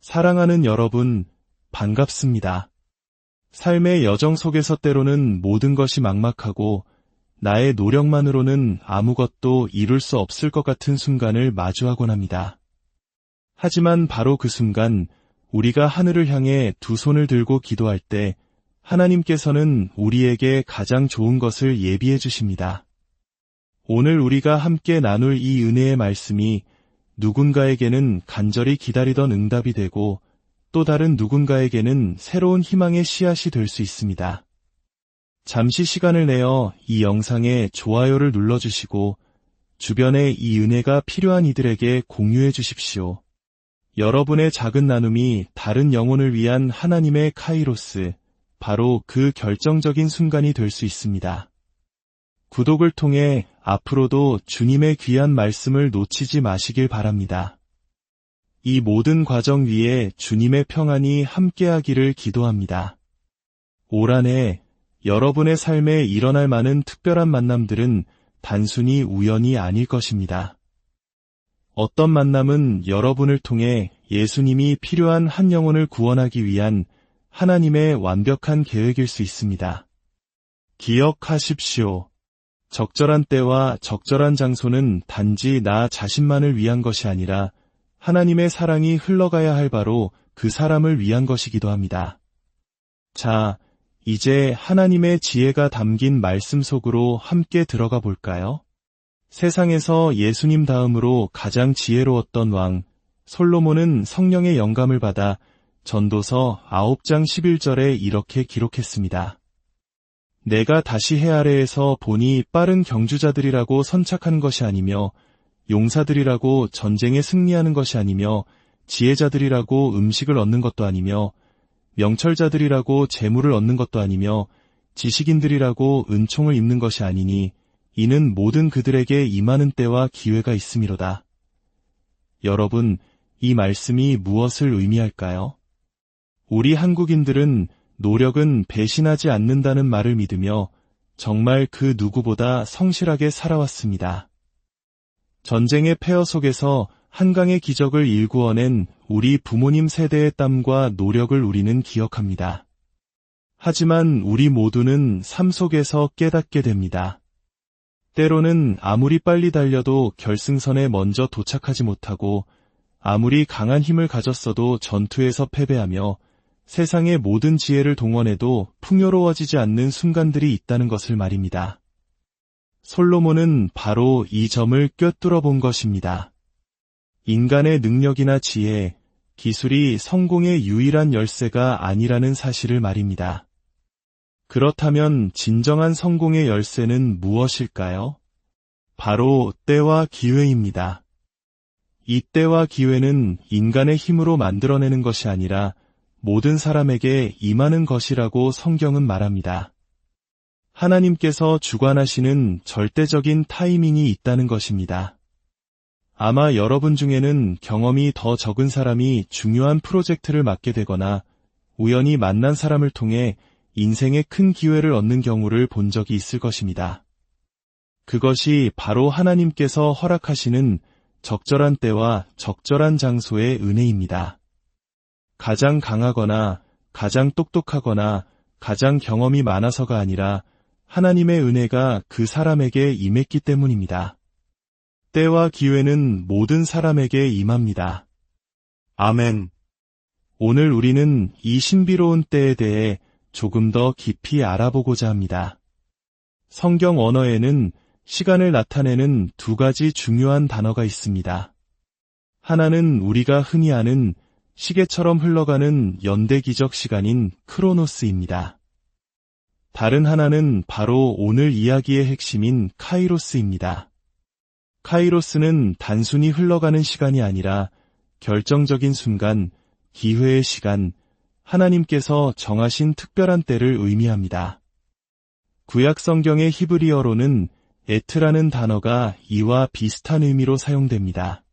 사랑하는 여러분, 반갑습니다. 삶의 여정 속에서 때로는 모든 것이 막막하고 나의 노력만으로는 아무것도 이룰 수 없을 것 같은 순간을 마주하곤 합니다. 하지만 바로 그 순간 우리가 하늘을 향해 두 손을 들고 기도할 때 하나님께서는 우리에게 가장 좋은 것을 예비해 주십니다. 오늘 우리가 함께 나눌 이 은혜의 말씀이 누군가에게는 간절히 기다리던 응답이 되고 또 다른 누군가에게는 새로운 희망의 씨앗이 될 수 있습니다. 잠시 시간을 내어 이 영상에 좋아요를 눌러주시고 주변에 이 은혜가 필요한 이들에게 공유해 주십시오. 여러분의 작은 나눔이 다른 영혼을 위한 하나님의 카이로스, 바로 그 결정적인 순간이 될 수 있습니다. 구독을 통해 앞으로도 주님의 귀한 말씀을 놓치지 마시길 바랍니다. 이 모든 과정 위에 주님의 평안이 함께하기를 기도합니다. 올 한 해 여러분의 삶에 일어날 많은 특별한 만남들은 단순히 우연이 아닐 것입니다. 어떤 만남은 여러분을 통해 예수님이 필요한 한 영혼을 구원하기 위한 하나님의 완벽한 계획일 수 있습니다. 기억하십시오. 적절한 때와 적절한 장소는 단지 나 자신만을 위한 것이 아니라 하나님의 사랑이 흘러가야 할 바로 그 사람을 위한 것이기도 합니다. 자, 이제 하나님의 지혜가 담긴 말씀 속으로 함께 들어가 볼까요? 세상에서 예수님 다음으로 가장 지혜로웠던 왕, 솔로몬은 성령의 영감을 받아 전도서 9장 11절에 이렇게 기록했습니다. 내가 다시 해 아래에서 보니 빠른 경주자들이라고 선착하는 것이 아니며 용사들이라고 전쟁에 승리하는 것이 아니며 지혜자들이라고 음식을 얻는 것도 아니며 명철자들이라고 재물을 얻는 것도 아니며 지식인들이라고 은총을 입는 것이 아니니 이는 모든 그들에게 임하는 때와 기회가 있음이로다. 여러분, 이 말씀이 무엇을 의미할까요? 우리 한국인들은 노력은 배신하지 않는다는 말을 믿으며 정말 그 누구보다 성실하게 살아왔습니다. 전쟁의 폐허 속에서 한강의 기적을 일구어낸 우리 부모님 세대의 땀과 노력을 우리는 기억합니다. 하지만 우리 모두는 삶 속에서 깨닫게 됩니다. 때로는 아무리 빨리 달려도 결승선에 먼저 도착하지 못하고 아무리 강한 힘을 가졌어도 전투에서 패배하며 세상의 모든 지혜를 동원해도 풍요로워지지 않는 순간들이 있다는 것을 말입니다. 솔로몬은 바로 이 점을 꿰뚫어 본 것입니다. 인간의 능력이나 지혜, 기술이 성공의 유일한 열쇠가 아니라는 사실을 말입니다. 그렇다면 진정한 성공의 열쇠는 무엇일까요? 바로 때와 기회입니다. 이 때와 기회는 인간의 힘으로 만들어내는 것이 아니라 모든 사람에게 임하는 것이라고 성경은 말합니다. 하나님께서 주관하시는 절대적인 타이밍이 있다는 것입니다. 아마 여러분 중에는 경험이 더 적은 사람이 중요한 프로젝트를 맡게 되거나 우연히 만난 사람을 통해 인생의 큰 기회를 얻는 경우를 본 적이 있을 것입니다. 그것이 바로 하나님께서 허락하시는 적절한 때와 적절한 장소의 은혜입니다. 가장 강하거나 가장 똑똑하거나 가장 경험이 많아서가 아니라 하나님의 은혜가 그 사람에게 임했기 때문입니다. 때와 기회는 모든 사람에게 임합니다. 아멘. 오늘 우리는 이 신비로운 때에 대해 조금 더 깊이 알아보고자 합니다. 성경 언어에는 시간을 나타내는 두 가지 중요한 단어가 있습니다. 하나는 우리가 흔히 아는 시계처럼 흘러가는 연대기적 시간인 크로노스입니다. 다른 하나는 바로 오늘 이야기의 핵심인 카이로스입니다. 카이로스는 단순히 흘러가는 시간이 아니라 결정적인 순간, 기회의 시간, 하나님께서 정하신 특별한 때를 의미합니다. 구약 성경의 히브리어로는 에트라는 단어가 이와 비슷한 의미로 사용됩니다.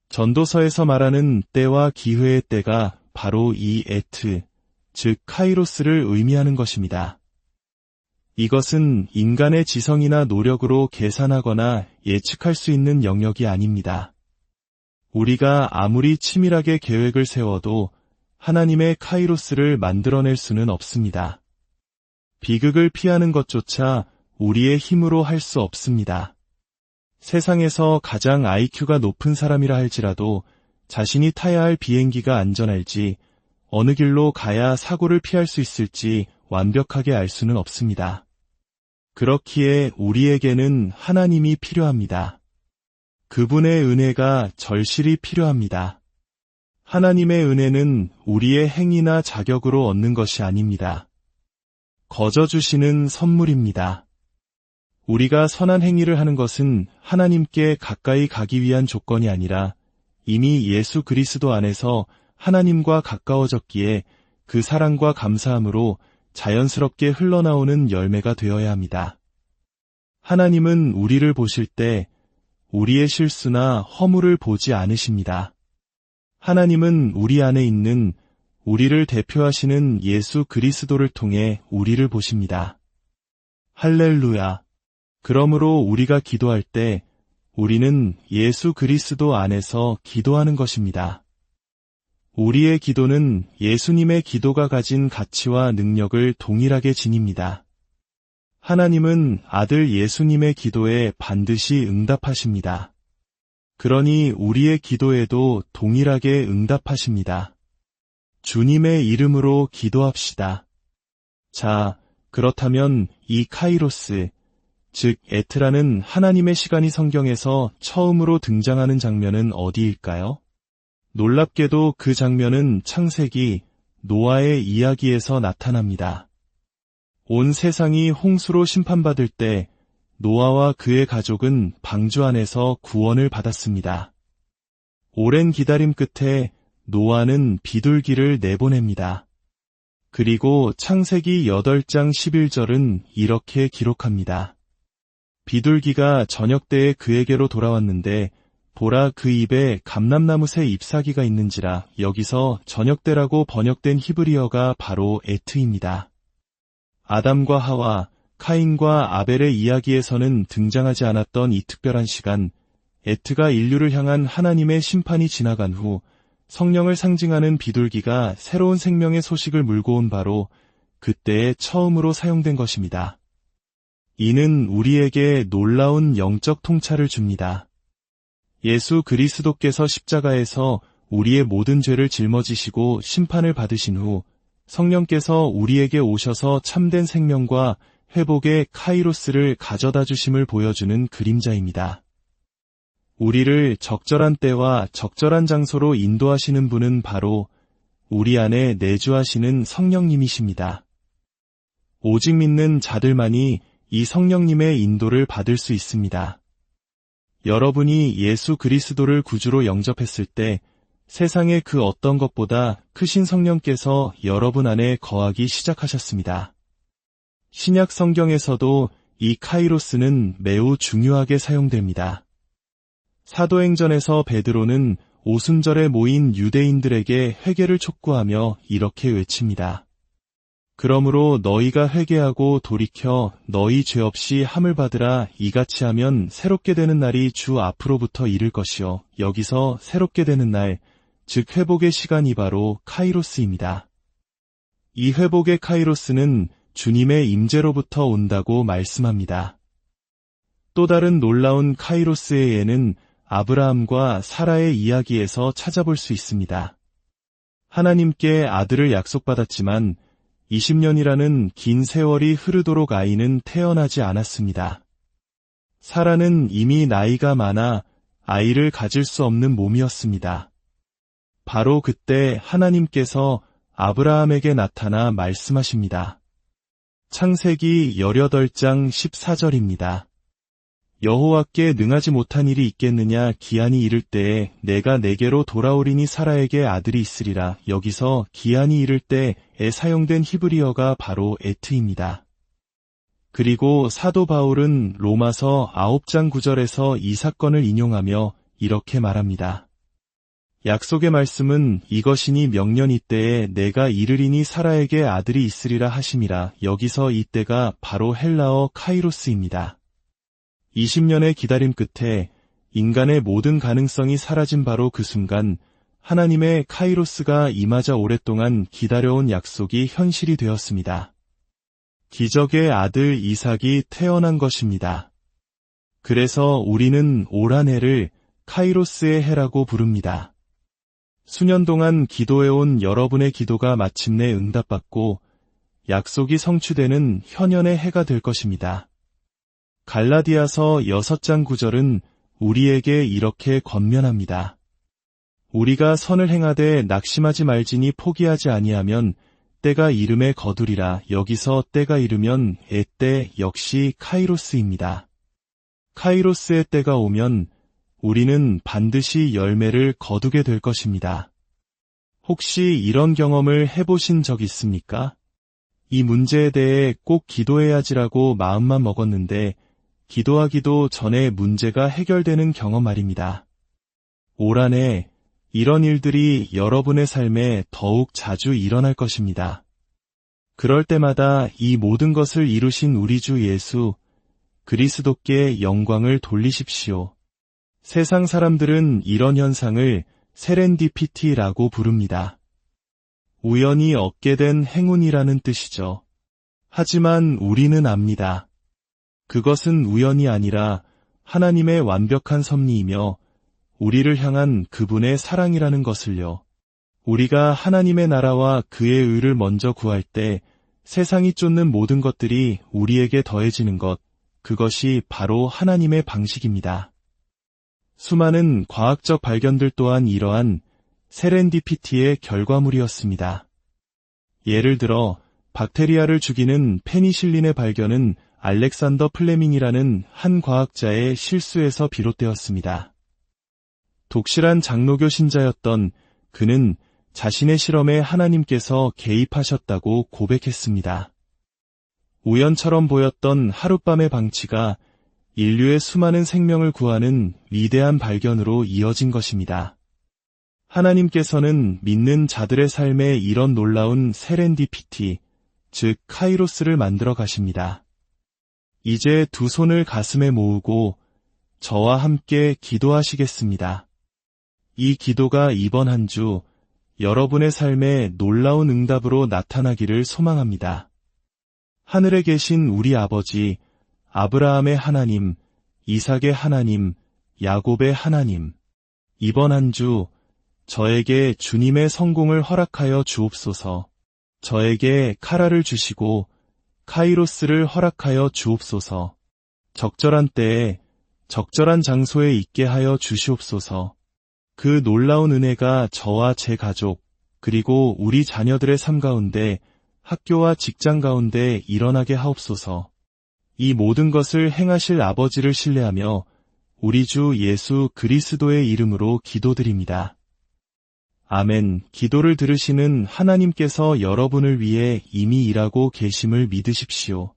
전도서에서 말하는 때와 기회의 때가 바로 이 에트, 즉 카이로스를 의미하는 것입니다. 이것은 인간의 지성이나 노력으로 계산하거나 예측할 수 있는 영역이 아닙니다. 우리가 아무리 치밀하게 계획을 세워도 하나님의 카이로스를 만들어낼 수는 없습니다. 비극을 피하는 것조차 우리의 힘으로 할 수 없습니다. 세상에서 가장 IQ가 높은 사람이라 할지라도 자신이 타야 할 비행기가 안전할지, 어느 길로 가야 사고를 피할 수 있을지 완벽하게 알 수는 없습니다. 그렇기에 우리에게는 하나님이 필요합니다. 그분의 은혜가 절실히 필요합니다. 하나님의 은혜는 우리의 행위나 자격으로 얻는 것이 아닙니다. 거저 주시는 선물입니다. 우리가 선한 행위를 하는 것은 하나님께 가까이 가기 위한 조건이 아니라 이미 예수 그리스도 안에서 하나님과 가까워졌기에 그 사랑과 감사함으로 자연스럽게 흘러나오는 열매가 되어야 합니다. 하나님은 우리를 보실 때 우리의 실수나 허물을 보지 않으십니다. 하나님은 우리 안에 있는 우리를 대표하시는 예수 그리스도를 통해 우리를 보십니다. 할렐루야. 그러므로 우리가 기도할 때 우리는 예수 그리스도 안에서 기도하는 것입니다. 우리의 기도는 예수님의 기도가 가진 가치와 능력을 동일하게 지닙니다. 하나님은 아들 예수님의 기도에 반드시 응답하십니다. 그러니 우리의 기도에도 동일하게 응답하십니다. 주님의 이름으로 기도합시다. 자, 그렇다면 이 카이로스, 즉 에트라는 하나님의 시간이 성경에서 처음으로 등장하는 장면은 어디일까요? 놀랍게도 그 장면은 창세기 노아의 이야기에서 나타납니다. 온 세상이 홍수로 심판받을 때 노아와 그의 가족은 방주 안에서 구원을 받았습니다. 오랜 기다림 끝에 노아는 비둘기를 내보냅니다. 그리고 창세기 8장 11절은 이렇게 기록합니다. 비둘기가 저녁 때에 그에게로 돌아왔는데 보라 그 입에 감람나무새 잎사귀가 있는지라. 여기서 저녁때라고 번역된 히브리어가 바로 에트입니다. 아담과 하와, 카인과 아벨의 이야기에서는 등장하지 않았던 이 특별한 시간, 에트가 인류를 향한 하나님의 심판이 지나간 후 성령을 상징하는 비둘기가 새로운 생명의 소식을 물고 온 바로 그때에 처음으로 사용된 것입니다. 이는 우리에게 놀라운 영적 통찰을 줍니다. 예수 그리스도께서 십자가에서 우리의 모든 죄를 짊어지시고 심판을 받으신 후 성령께서 우리에게 오셔서 참된 생명과 회복의 카이로스를 가져다 주심을 보여주는 그림자입니다. 우리를 적절한 때와 적절한 장소로 인도하시는 분은 바로 우리 안에 내주하시는 성령님이십니다. 오직 믿는 자들만이 이 성령님의 인도를 받을 수 있습니다. 여러분이 예수 그리스도를 구주로 영접했을 때 세상의 그 어떤 것보다 크신 성령께서 여러분 안에 거하기 시작하셨습니다. 신약 성경에서도 이 카이로스는 매우 중요하게 사용됩니다. 사도행전에서 베드로는 오순절에 모인 유대인들에게 회개를 촉구하며 이렇게 외칩니다. 그러므로 너희가 회개하고 돌이켜 너희 죄 없이 함을 받으라. 이같이 하면 새롭게 되는 날이 주 앞으로부터 이를 것이요. 여기서 새롭게 되는 날, 즉 회복의 시간이 바로 카이로스입니다. 이 회복의 카이로스는 주님의 임재로부터 온다고 말씀합니다. 또 다른 놀라운 카이로스의 예는 아브라함과 사라의 이야기에서 찾아볼 수 있습니다. 하나님께 아들을 약속받았지만 20년이라는 긴 세월이 흐르도록 아이는 태어나지 않았습니다. 사라는 이미 나이가 많아 아이를 가질 수 없는 몸이었습니다. 바로 그때 하나님께서 아브라함에게 나타나 말씀하십니다. 창세기 18장 14절입니다. 여호와께 능하지 못한 일이 있겠느냐. 기한이 이를 때에 내가 내게로 돌아오리니 사라에게 아들이 있으리라. 여기서 기한이 이를 때에 사용된 히브리어가 바로 에트입니다. 그리고 사도 바울은 로마서 9장 9절에서 이 사건을 인용하며 이렇게 말합니다. 약속의 말씀은 이것이니 명년 이때에 내가 이르리니 사라에게 아들이 있으리라 하심이라. 여기서 이때가 바로 헬라어 카이로스입니다. 20년의 기다림 끝에 인간의 모든 가능성이 사라진 바로 그 순간 하나님의 카이로스가 임하자 오랫동안 기다려온 약속이 현실이 되었습니다. 기적의 아들 이삭이 태어난 것입니다. 그래서 우리는 올 한 해를 카이로스의 해라고 부릅니다. 수년 동안 기도해온 여러분의 기도가 마침내 응답받고 약속이 성취되는 현현의 해가 될 것입니다. 갈라디아서 6장 9절은 우리에게 이렇게 권면합니다. 우리가 선을 행하되 낙심하지 말지니 포기하지 아니하면 때가 이름에 거두리라. 여기서 때가 이르면 때 역시 카이로스입니다. 카이로스의 때가 오면 우리는 반드시 열매를 거두게 될 것입니다. 혹시 이런 경험을 해보신 적 있습니까? 이 문제에 대해 꼭 기도해야지라고 마음만 먹었는데 기도하기도 전에 문제가 해결되는 경험 말입니다. 올 한 해 이런 일들이 여러분의 삶에 더욱 자주 일어날 것입니다. 그럴 때마다 이 모든 것을 이루신 우리 주 예수 그리스도께 영광을 돌리십시오. 세상 사람들은 이런 현상을 세렌디피티라고 부릅니다. 우연히 얻게 된 행운이라는 뜻이죠. 하지만 우리는 압니다. 그것은 우연이 아니라 하나님의 완벽한 섭리이며 우리를 향한 그분의 사랑이라는 것을요. 우리가 하나님의 나라와 그의 의를 먼저 구할 때 세상이 쫓는 모든 것들이 우리에게 더해지는 것, 그것이 바로 하나님의 방식입니다. 수많은 과학적 발견들 또한 이러한 세렌디피티의 결과물이었습니다. 예를 들어 박테리아를 죽이는 페니실린의 발견은 알렉산더 플레밍이라는 한 과학자의 실수에서 비롯되었습니다. 독실한 장로교 신자였던 그는 자신의 실험에 하나님께서 개입하셨다고 고백했습니다. 우연처럼 보였던 하룻밤의 방치가 인류의 수많은 생명을 구하는 위대한 발견으로 이어진 것입니다. 하나님께서는 믿는 자들의 삶에 이런 놀라운 세렌디피티, 즉 카이로스를 만들어 가십니다. 이제 두 손을 가슴에 모으고 저와 함께 기도하시겠습니다. 이 기도가 이번 한 주 여러분의 삶에 놀라운 응답으로 나타나기를 소망합니다. 하늘에 계신 우리 아버지, 아브라함의 하나님, 이삭의 하나님, 야곱의 하나님, 이번 한 주 저에게 주님의 성공을 허락하여 주옵소서. 저에게 카라를 주시고 카이로스를 허락하여 주옵소서. 적절한 때에 적절한 장소에 있게 하여 주시옵소서. 그 놀라운 은혜가 저와 제 가족, 그리고 우리 자녀들의 삶 가운데 학교와 직장 가운데 일어나게 하옵소서. 이 모든 것을 행하실 아버지를 신뢰하며 우리 주 예수 그리스도의 이름으로 기도드립니다. 아멘. 기도를 들으시는 하나님께서 여러분을 위해 이미 일하고 계심을 믿으십시오.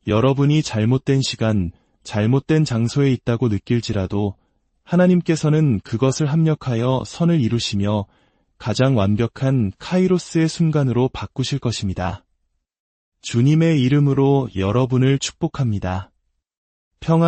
여러분이 잘못된 시간, 잘못된 장소에 있다고 느낄지라도 하나님께서는 그것을 합력하여 선을 이루시며 가장 완벽한 카이로스의 순간으로 바꾸실 것입니다. 주님의 이름으로 여러분을 축복합니다. 평안